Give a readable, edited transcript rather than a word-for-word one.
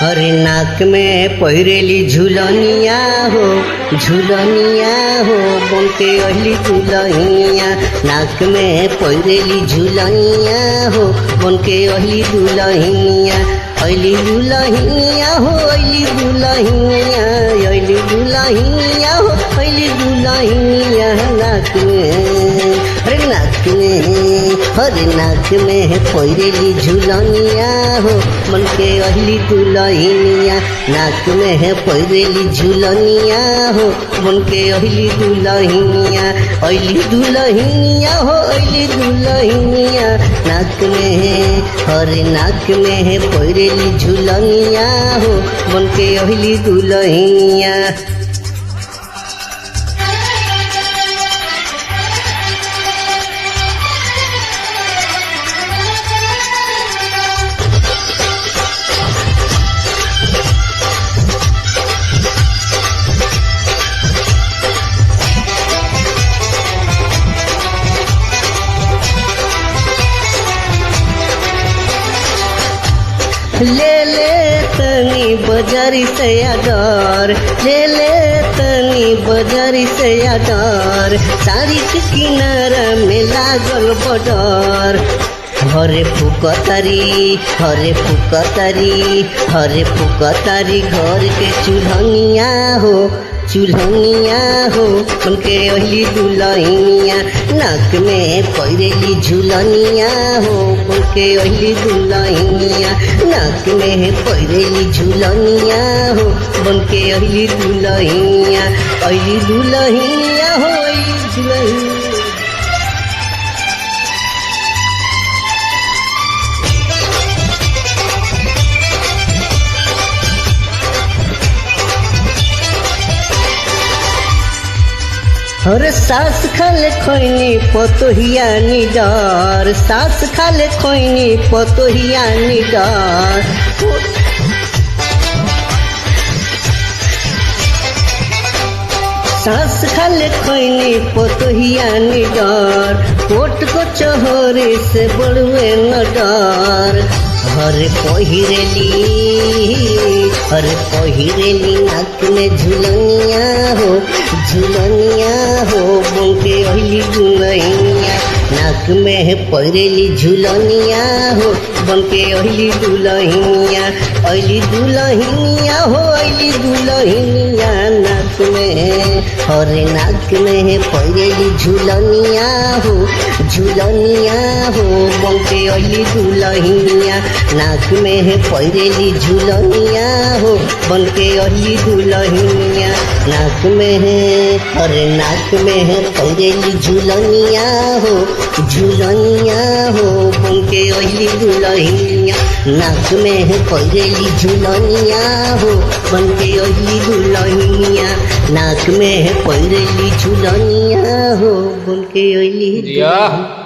अरे नाक में पहिरेली झुलनिया हो बनके अली दुलहिया। नाक में पहिरेली झुलनिया हो बनके अली दुलहिया। अली दुलहिया हो अली दुलहिया, अली दुलहिया हो अली दुलहिया। नाक में हरे नाक में पहिरेली झुलनिया हो बनके अली दुलहिया। नाक में पहिरेली झुलनिया हो बनके अली दुलहिया। अली दुलहिया हो अली दुलहिया। नाक में हरे नाक में पहिरेली झुलनिया हो बनके अली दुलहिया। ले तनी बजारी से आडर, ले तनी बजारी से आडर। साड़ी के किनारा में लागल बडर। हरे फुकतारी हरे फुकतारी हरे फुकतारी घर के चूल्हनिया हो बनके अली दुलहिया। नाक में पहिरेली झुलनिया हो बनके अली दुलहिया। नाक में पहिरेली झुलनिया हो बनके अली दुलहिया। अली दुलहिया हो अली दुलहिया। हरे सास खाले खोइनी पतोहिया निडर, सास खाले खोइनी पतोहिया निडर। सास खाले खोइनी पतोहिया निडर। कोट को चोहरे से बड़ुए न डर। हरे पहिरेली नाक में झुलनिया हो बनके अली दुलहिया। नाक में पहिरेली झुलनिया हो बनके अली दुलहिया। अली दुलहिया हो अली दुलहिया। नाक में हरे नाक में पहिरेली झुलनिया हो बनके अली दुलहिया। नाक में पहिरेली झुलनिया हो बनके अली दुलहिया। नाक में हरे नाक में पहिरेली झुलनिया हो बनके अली दुलहिया। नाक में पहिरेली झुलनिया हो बनके अली दुलहिया। नाक में पहिरेली झुलनिया हो बनके अली दुलहिया।